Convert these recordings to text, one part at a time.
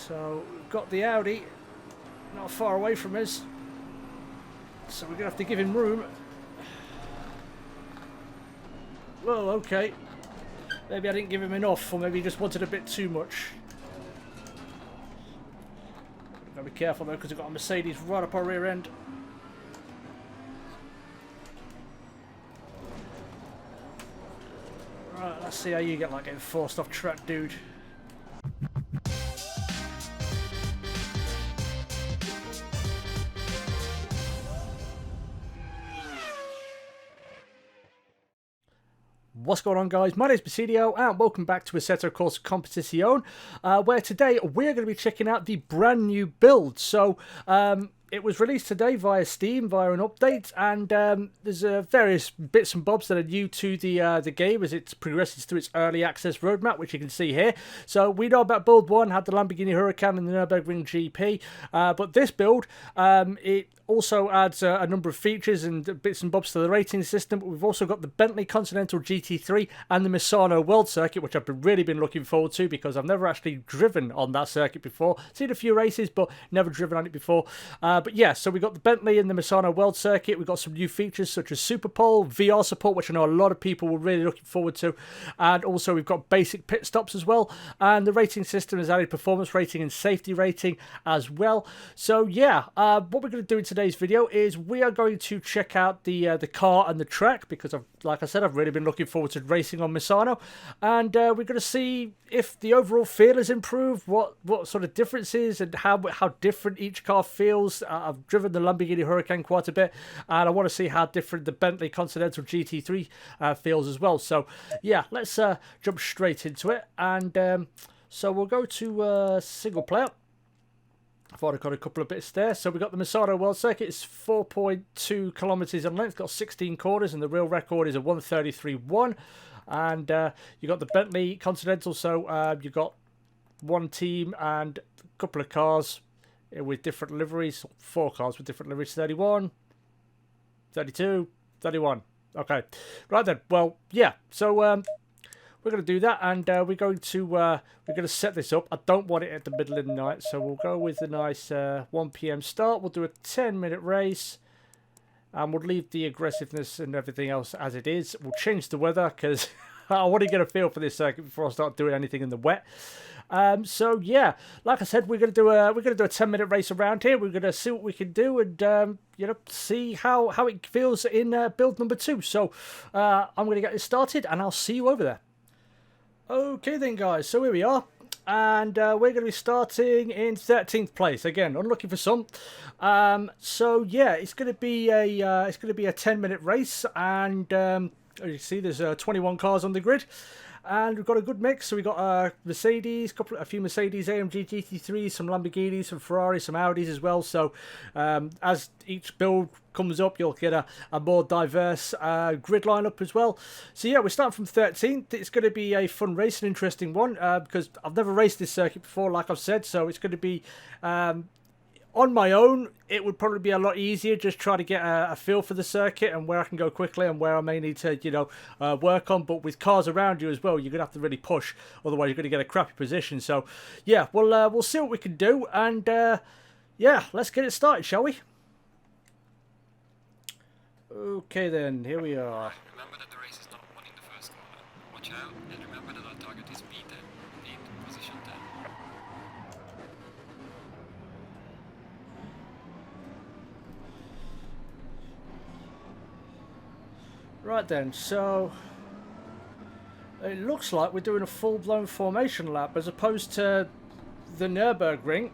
So we've got the Audi not far away from us. So we're going to have to give him room. Well, okay. Maybe I didn't give him enough, or maybe he just wanted a bit too much. Gotta be careful though, because we've got a Mercedes right up our rear end. Right, let's see how you get like getting forced off track, dude. What's going on, guys? My name is Basidio and welcome back to Assetto Corsa Competizione, where today we're going to be checking out the brand new build. So it was released today via Steam, via an update, and there's various bits and bobs that are new to the game as it progresses through its early access roadmap, which you can see here. So we know about build 1, had the Lamborghini Huracan and the Nürburgring GP, but this build, it also adds a number of features and bits and bobs to the rating system. But we've also got the Bentley Continental GT3 and the Misano World Circuit, which I've really been looking forward to because I've never actually driven on that circuit before. Seen a few races, but never driven on it before. But yeah, so we've got the Bentley and the Misano World Circuit. We've got some new features such as Super Pole, VR support, which I know a lot of people were really looking forward to. And also we've got basic pit stops as well. And the rating system has added performance rating and safety rating as well. So yeah, what we're going to do in today's video is we are going to check out the car and the track because like I said, I've really been looking forward to racing on Misano, and we're going to see if the overall feel has improved, what sort of differences and how different each car feels. I've driven the Lamborghini Huracan quite a bit, and I want to see how different the Bentley Continental GT3 feels as well. So yeah, let's jump straight into it, and so we'll go to single player. I thought I got a couple of bits there. So we've got the Misano World Circuit. It's 4.2 kilometres in length. Got 16 corners, and the real record is a 1:33.1. And you got the Bentley Continental. So you've got one team and a couple of cars with different liveries. 4 cars with different liveries. 31, 32, 31. Okay. Right then. Well, yeah. So we're going to do that, and we're going to set this up. I don't want it at the middle of the night, so we'll go with a nice 1 p.m. start. We'll do a 10-minute race, and we'll leave the aggressiveness and everything else as it is. We'll change the weather because I want to get a feel for this circuit before I start doing anything in the wet. So yeah, like I said, we're going to do a 10-minute race around here. We're going to see what we can do, and you know, see how it feels in build number 2. So I'm going to get this started, and I'll see you over there. Okay then, guys, so here we are, and we're going to be starting in 13th place. Again, unlucky for some. So yeah, it's going to be a 10-minute race, and as you see, there's 21 cars on the grid, and we've got a good mix. So we've got Mercedes, a few Mercedes AMG GT3s, some Lamborghinis, some Ferraris, some Audis as well. So as each build comes up, you'll get a more diverse grid lineup as well. So yeah, we're starting from 13th. It's going to be a fun race, an interesting one, because I've never raced this circuit before, like I've said. So it's going to be on my own. It would probably be a lot easier just try to get a feel for the circuit and where I can go quickly and where I may need to, you know, work on. But with cars around you as well, you're gonna have to really push, otherwise you're gonna get a crappy position. So yeah, we'll see what we can do, and yeah, let's get it started, shall we? Okay then, here we are. Remember that the race is not won in the first corner. Watch out, and remember that our target is P10, position 10. Right then, so it looks like we're doing a full-blown formation lap as opposed to the Nürburgring,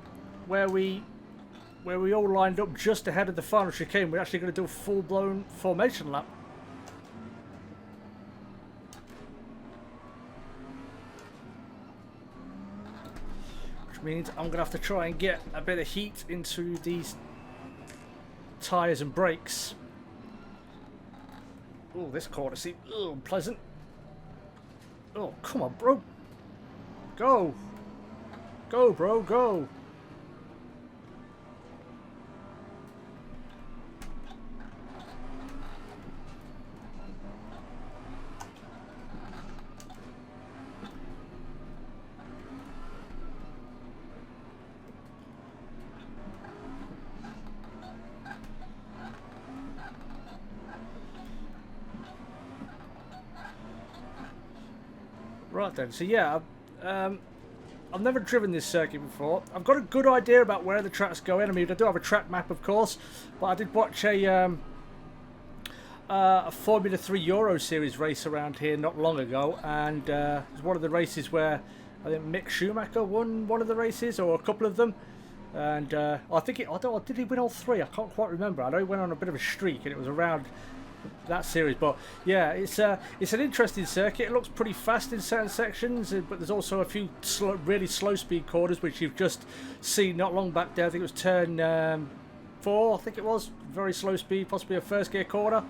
where we all lined up just ahead of the final chicane. We're actually going to do a full-blown formation lap. Which means I'm going to have to try and get a bit of heat into these tyres and brakes. Oh, this corner seems unpleasant. Oh, come on, bro. Go. Go, bro, go. Right then, so yeah, I've never driven this circuit before. I've got a good idea about where the track's going. I mean, I do have a track map, of course, but I did watch a Formula 3 Euro Series race around here not long ago, and it was one of the races where I think Mick Schumacher won one of the races, or a couple of them. And I think did he win all three? I can't quite remember. I know he went on a bit of a streak, and it was around that series. But yeah, it's an interesting circuit. It looks pretty fast in certain sections, but there's also a few really slow speed corners, which you've just seen not long back there. I think it was turn 4. I think it was very slow speed, possibly a first gear corner.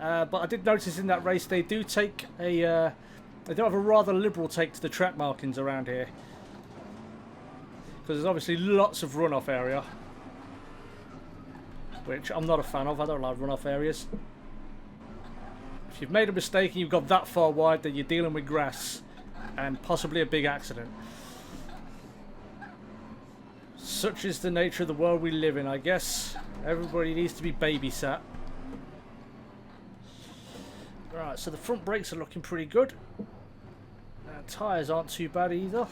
But I did notice in that race they do take they do have a rather liberal take to the track markings around here. Because there's obviously lots of runoff area, which I'm not a fan of. I don't like runoff areas. If you've made a mistake and you've got that far wide, then you're dealing with grass and possibly a big accident. Such is the nature of the world we live in, I guess. Everybody needs to be babysat. Right, so the front brakes are looking pretty good. Tyres aren't too bad either.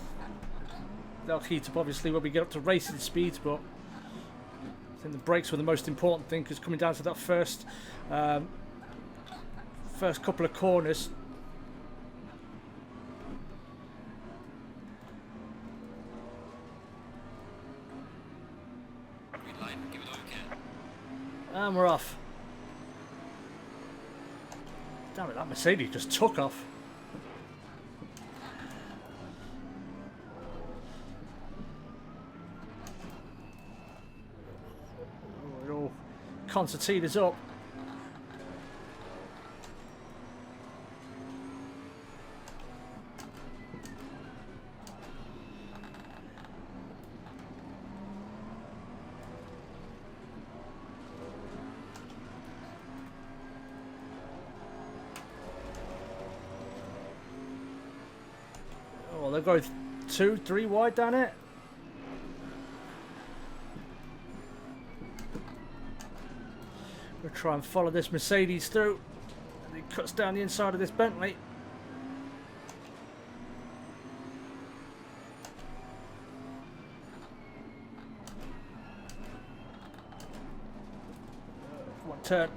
They'll heat up obviously when we get up to racing speeds, but I think the brakes were the most important thing, because coming down to that first couple of corners, Green light, give it all you can. and we're off. Damn it, that Mercedes just took off. Oh, it all concertinas up. Oh, they'll go 2, 3 wide down it. We'll try and follow this Mercedes through. And it cuts down the inside of this Bentley. One turn.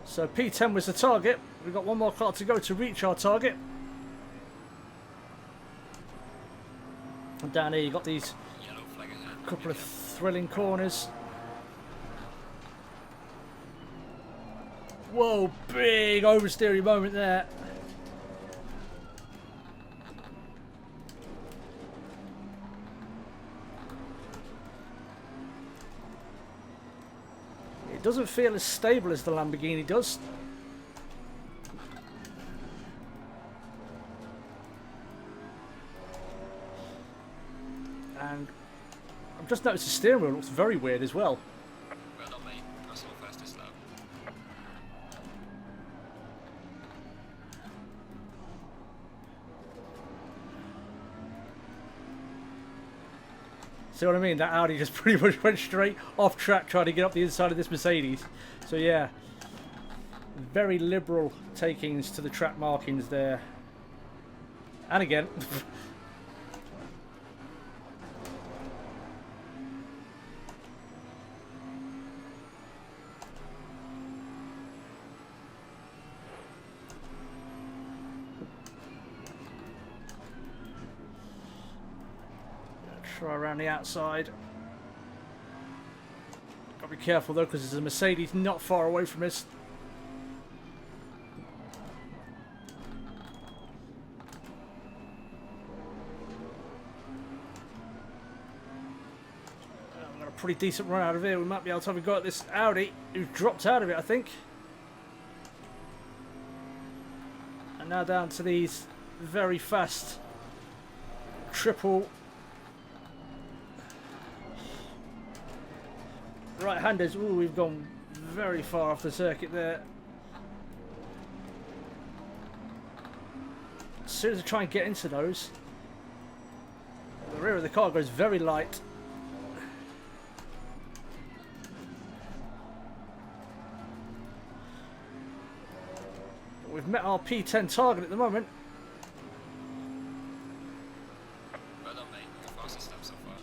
So P10 was the target. We've got one more car to go to reach our target. And down here you've got these Yellow flag ahead. couple of thrilling corners. Whoa, big oversteering moment there. It doesn't feel as stable as the Lamborghini does. And I've just noticed the steering wheel looks very weird as well. Well done, mate. That's all fastest lap. See what I mean? That Audi just pretty much went straight off track trying to get up the inside of this Mercedes. So yeah, very liberal takings to the track markings there. And again. Try around the outside. Got to be careful though, because there's a Mercedes not far away from us. We've got a pretty decent run out of here. We might be able to have a go at this Audi, who's dropped out of it, I think. And now down to these very fast triple right-handers. Ooh, we've gone very far off the circuit there. As soon as I try and get into those, the rear of the car goes very light. We've we've met our P10 target at the moment. Well done, mate. Your fastest lap so far.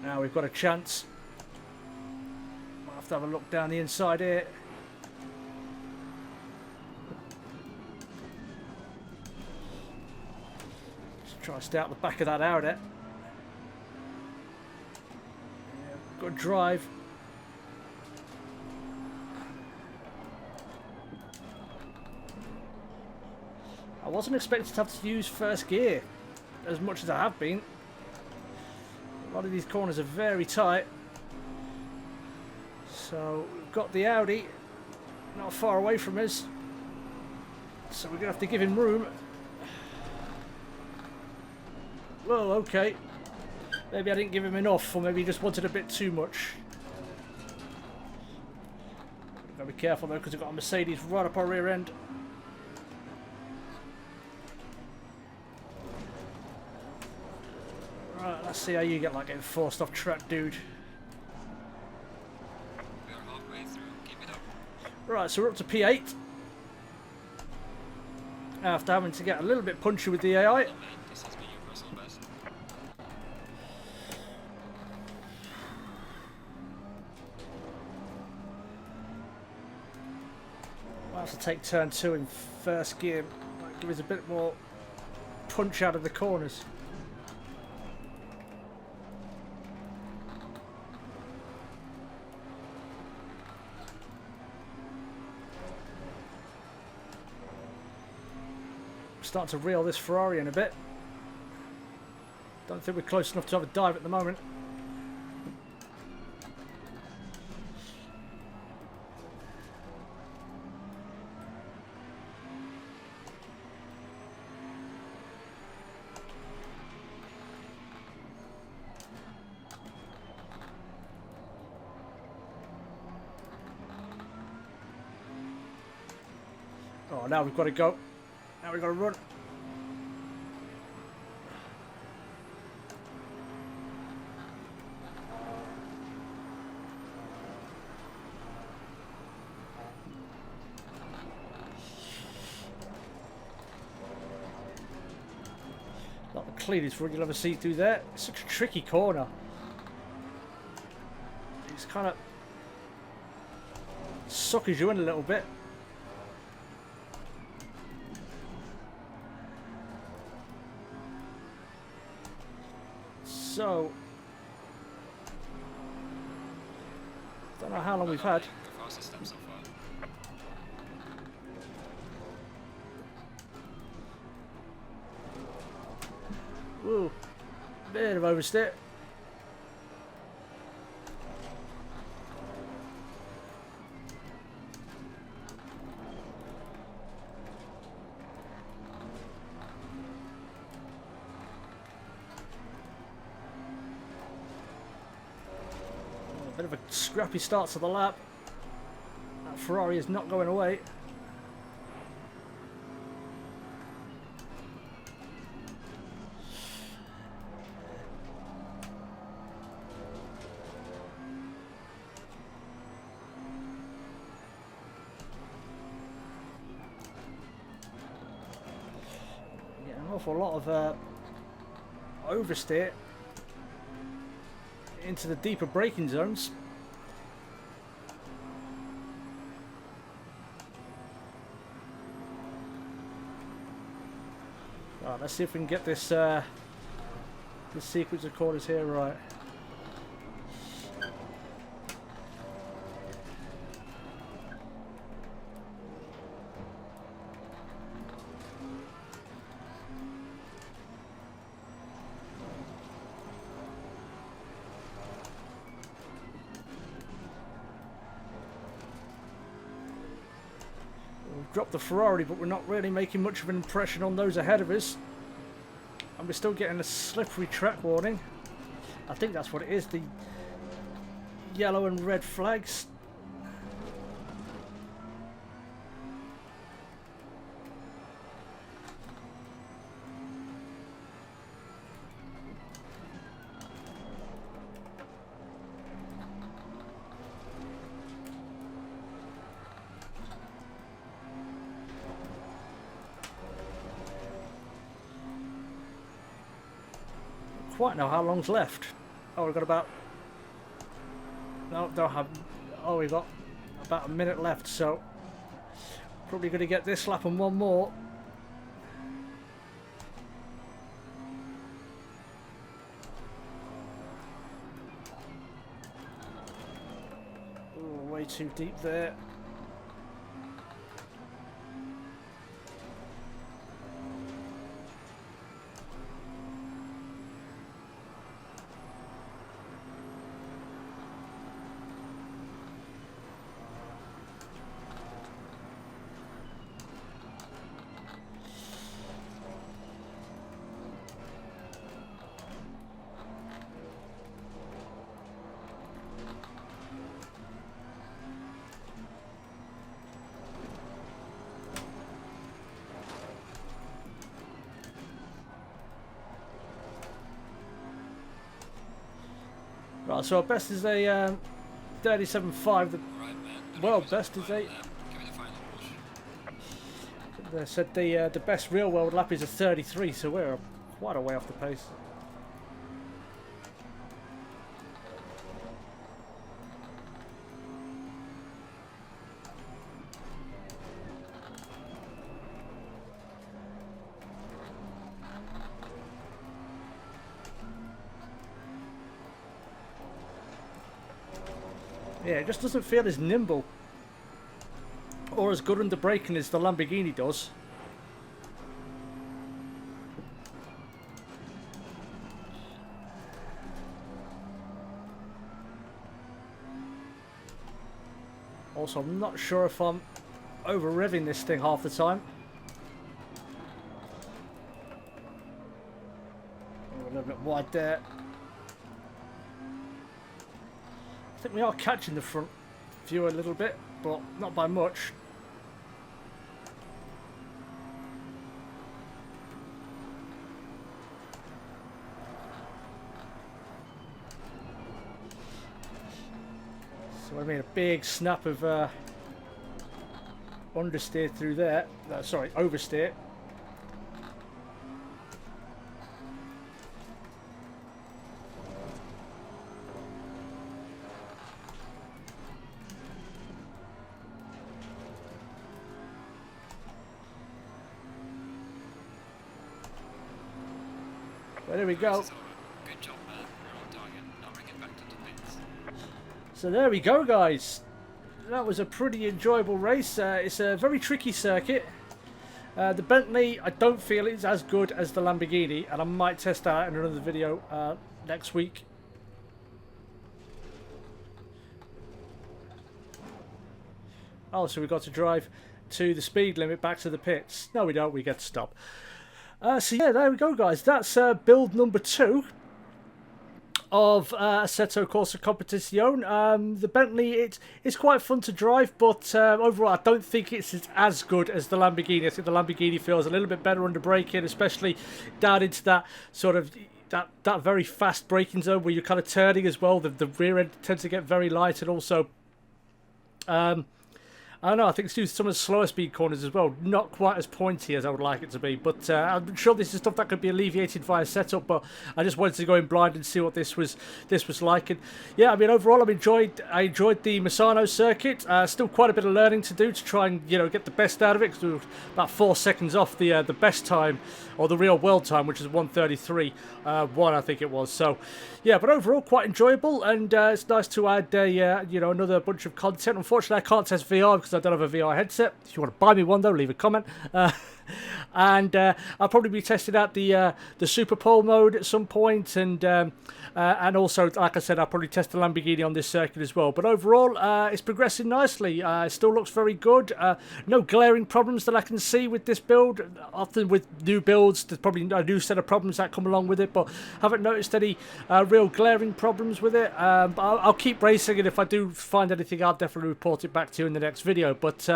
Now we've got a chance. Might have to have a look down the inside here. Just try to stay out the back of that Audi. Yeah, good drive. I wasn't expecting to have to use first gear as much as I have been. A lot of these corners are very tight. So we've got the Audi not far away from us. So we're going to have to give him room. Well, okay. Maybe I didn't give him enough, or maybe he just wanted a bit too much. Got to be careful though, because we've got a Mercedes right up our rear end. Right, let's see how you get like getting forced off track, dude. We are halfway through. Keep it up. Right, so we're up to P8. After having to get a little bit punchy with the AI. Well, mate, this has been your personal best. Might have to take turn 2 in first gear. Might give us a bit more punch out of the corners. Starting to reel this Ferrari in a bit. Don't think we're close enough to have a dive at the moment. Oh, now we've got to go. Now we've got to run. Not the cleanest run you'll ever see through there. It's such a tricky corner. It's kind of suckers you in a little bit. So, don't know how long we've had. The fastest lap so far. Woo, bit of oversteer. Bit of a scrappy start to the lap. That Ferrari is not going away. Yeah, an awful lot of oversteer into the deeper braking zones. Right, let's see if we can get this this sequence of corners here right. We've dropped the Ferrari, but we're not really making much of an impression on those ahead of us. And we're still getting a slippery track warning. I think that's what it is, the yellow and red flags. Quite know how long's left. Oh, we've got about... No, don't have... Oh, we've got about a minute left, so... Probably going to get this lap and one more. Oh, way too deep there. Right, so our best is a 37.5. The Alright, man. world best is a... Give me the final push. They said the best real world lap is a 33, so we're quite a way off the pace. Yeah, it just doesn't feel as nimble or as good under braking as the Lamborghini does. Also, I'm not sure if I'm over-revving this thing half the time. Oh, a little bit wide there. I think we are catching the front view a little bit, but not by much. So I made a big snap of understeer through there. Sorry, oversteer. Well, there we go. Good job, man. We're on target. Now bring it back to the pits. So there we go, guys. That was a pretty enjoyable race. It's a very tricky circuit. The Bentley, I don't feel is as good as the Lamborghini, and I might test that out in another video next week. Oh, so we got to drive to the speed limit back to the pits. No, we don't. We get to stop. So yeah, there we go, guys. That's build number 2 of Assetto Corsa Competizione. The Bentley, it's quite fun to drive, but overall I don't think it's as good as the Lamborghini. I think the Lamborghini feels a little bit better under braking, especially down into that sort of that very fast braking zone where you're kind of turning as well. The rear end tends to get very light, and also I don't know, I think it's due to some of the slower speed corners as well. Not quite as pointy as I would like it to be. But I'm sure this is stuff that could be alleviated via setup. But I just wanted to go in blind and see what this was like. And yeah, I mean, overall, I enjoyed the Misano circuit. Still quite a bit of learning to do to try and, you know, get the best out of it. Because we were about 4 seconds off the best time, or the real world time, which is 1:33.1, I think it was. So yeah, but overall quite enjoyable, and it's nice to add you know, another bunch of content. Unfortunately, I can't test VR because I don't have a VR headset. If you want to buy me one though, leave a comment. And I'll probably be testing out the Super Pole mode at some point, and also, like I said, I'll probably test the Lamborghini on this circuit as well. But overall, it's progressing nicely. It still looks very good. No glaring problems that I can see with this build. Often with new builds, there's probably a new set of problems that come along with it, but haven't noticed any real glaring problems with it. But I'll keep racing, and if I do find anything, I'll definitely report it back to you in the next video. But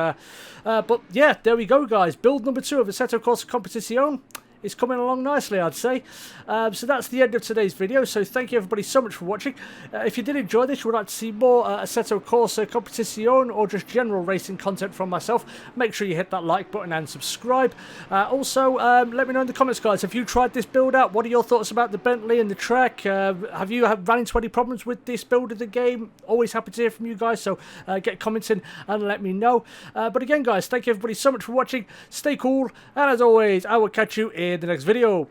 yeah, there we go, guys. Build number 2 of Assetto Corsa Competizione is coming along nicely, I'd say. So that's the end of today's video. So thank you everybody so much for watching. If you did enjoy this, you would like to see more Assetto Corsa Competizione or just general racing content from myself, make sure you hit that like button and subscribe. Also, let me know in the comments, guys. Have you tried this build out? What are your thoughts about the Bentley and the track? Have you run into any problems with this build of the game? Always happy to hear from you guys, so get comments in and let me know. But again, guys, thank you everybody so much for watching. Stay cool, and as always, I will catch you in the next video.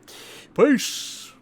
Peace!